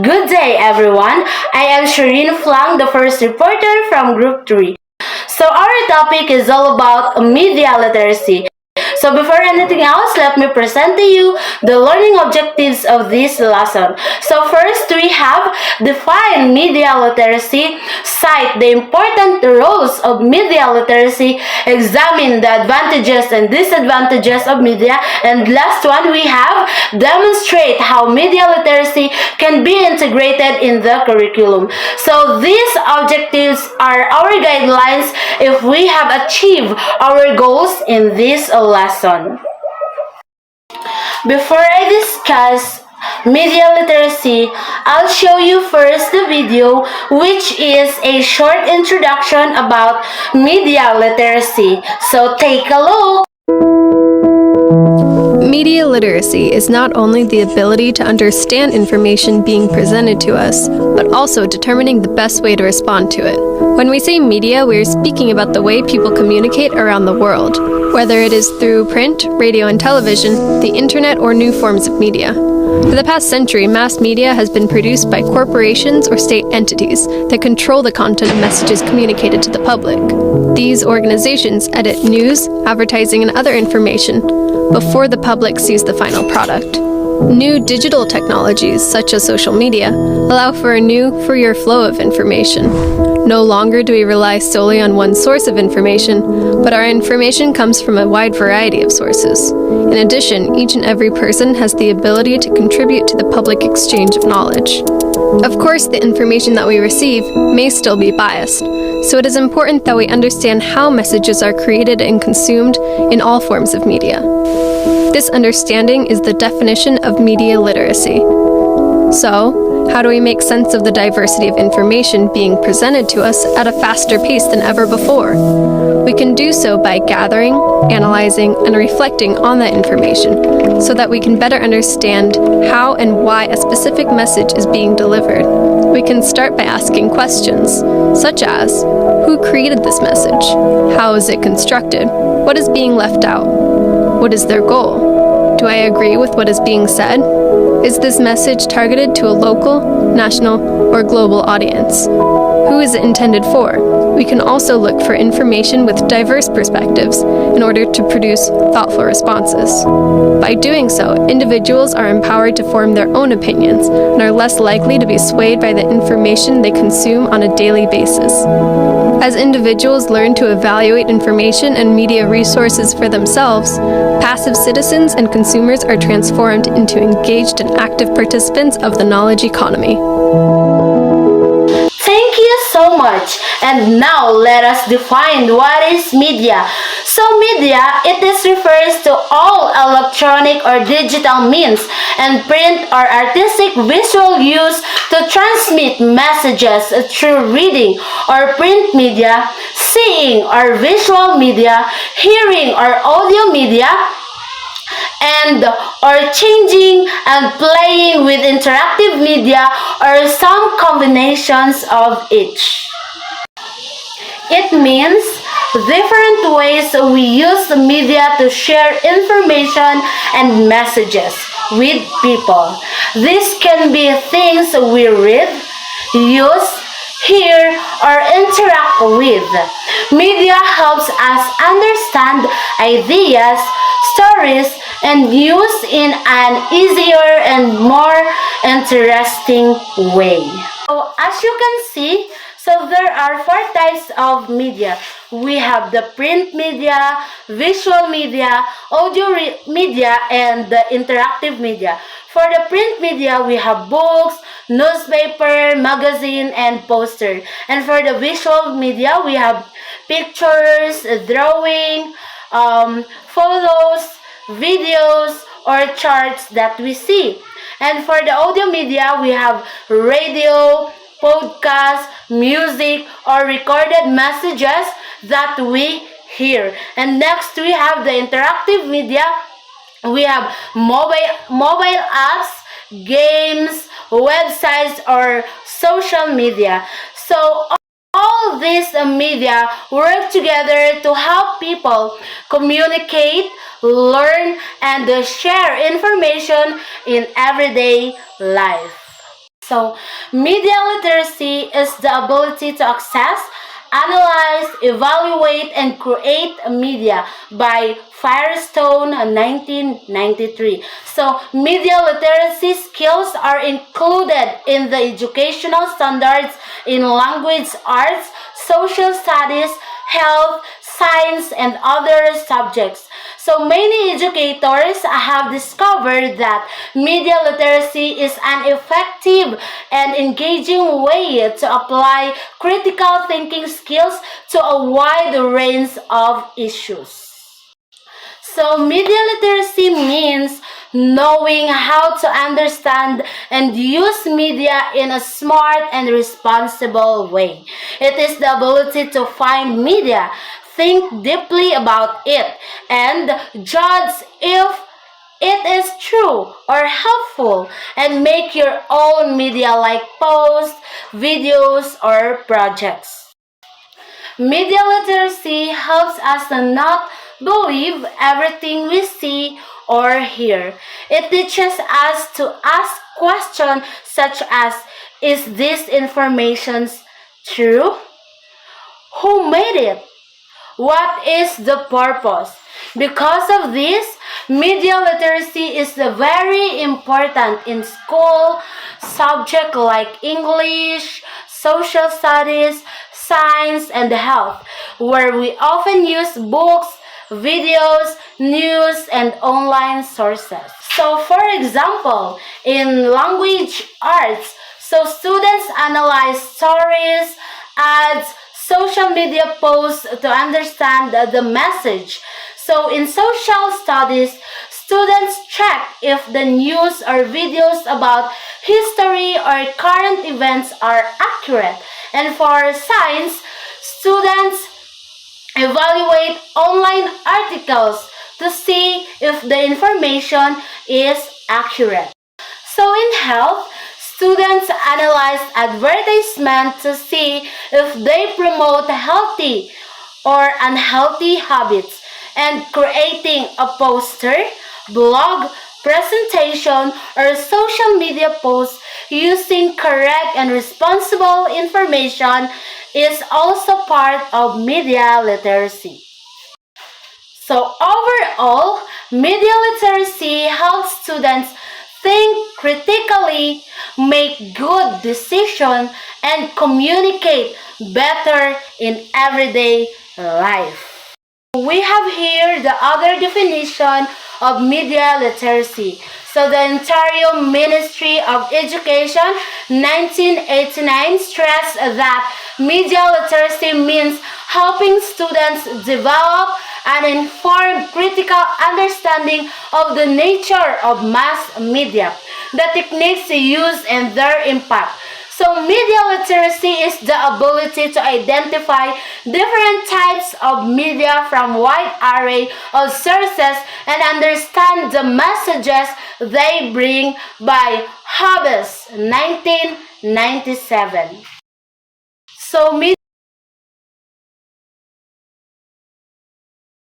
Good day, everyone. I am Shireen Flang, the first reporter from Group 3. So, our topic is all about media literacy. So, before anything else, let me present to you the learning objectives of this lesson. So, first, we have define media literacy, cite the important roles of media literacy, examine the advantages and disadvantages of media, and last one, we have demonstrate how media literacy can be integrated in the curriculum. So, these objectives are our guidelines if we have achieved our goals in this lesson. Before I discuss media literacy, I'll show you first the video, which is a short introduction about media literacy. So take a look. Media literacy is not only the ability to understand information being presented to us, but also determining the best way to respond to it. When we say media, we are speaking about the way people communicate around the world, whether it is through print, radio and television, the internet, or new forms of media. For the past century, mass media has been produced by corporations or state entities that control the content of messages communicated to the public. These organizations edit news, advertising, and other information before the public sees the final product. New digital technologies, such as social media, allow for a new, freer flow of information. No longer do we rely solely on one source of information, but our information comes from a wide variety of sources. In addition, each and every person has the ability to contribute to the public exchange of knowledge. Of course, the information that we receive may still be biased, so it is important that we understand how messages are created and consumed in all forms of media. This understanding is the definition of media literacy. So, how do we make sense of the diversity of information being presented to us at a faster pace than ever before? We can do so by gathering, analyzing, and reflecting on that information so that we can better understand how and why a specific message is being delivered. We can start by asking questions, such as, who created this message? How is it constructed? What is being left out? What is their goal? Do I agree with what is being said? Is this message targeted to a local, national, or global audience? Who is it intended for? We can also look for information with diverse perspectives in order to produce thoughtful responses. By doing so, individuals are empowered to form their own opinions and are less likely to be swayed by the information they consume on a daily basis. As individuals learn to evaluate information and media resources for themselves, passive citizens and consumers are transformed into engaged and active participants of the knowledge economy. Thank you so much. And now let us define what is media. So media, it is refers to all electronic or digital means and print or artistic visual use to transmit messages through reading or print media, seeing or visual media, hearing or audio media, and or changing and playing with interactive media or some combinations of each. It means different ways we use the media to share information and messages with people. This can be things we read, use, hear, or interact with. Media helps us understand ideas, stories, and news in an easier and more interesting way. So, as you can see, so there are four types of media. We have the print media, visual media, audio media, and the interactive media. For the print media, we have books, newspaper, magazine, and poster. And for the visual media, we have pictures, drawing, photos, videos, or charts that we see. And for the audio media, we have radio, podcast, music, or recorded messages that we hear. And next, we have the interactive media. We have mobile apps, games, websites, or social media. So all these media work together to help people communicate, learn, and share information in everyday life. So, media literacy is the ability to access, analyze, evaluate, and create media by Firestone 1993. So, media literacy skills are included in the educational standards in language arts, social studies, health, science, and other subjects. So many educators have discovered that media literacy is an effective and engaging way to apply critical thinking skills to a wide range of issues. So, media literacy means knowing how to understand and use media in a smart and responsible way. It is the ability to find media, think deeply about it, and judge if it is true or helpful, and make your own media like posts, videos, or projects. Media literacy helps us to not believe everything we see or hear. It teaches us to ask questions such as, is this information true? Who made it? What is the purpose? Because of this, media literacy is very important in school subjects like English, social studies, science, and health, where we often use books, videos, news, and online sources. So, for example, in language arts, so students analyze stories, ads, social media posts to understand the message. So in social studies, students check if the news or videos about history or current events are accurate. And for science, students evaluate online articles to see if the information is accurate. So in health, students analyze advertisements to see if they promote healthy or unhealthy habits, and creating a poster, blog, presentation, or social media post using correct and responsible information is also part of media literacy. So overall, media literacy helps students think critically, make good decisions, and communicate better in everyday life. We have here the other definition of media literacy. So the Ontario Ministry of Education 1989 stressed that media literacy means helping students develop an informed critical understanding of the nature of mass media, the techniques used, and their impact. So media literacy is the ability to identify different types of media from a wide array of sources and understand the messages they bring by Hobbes, 1997. So media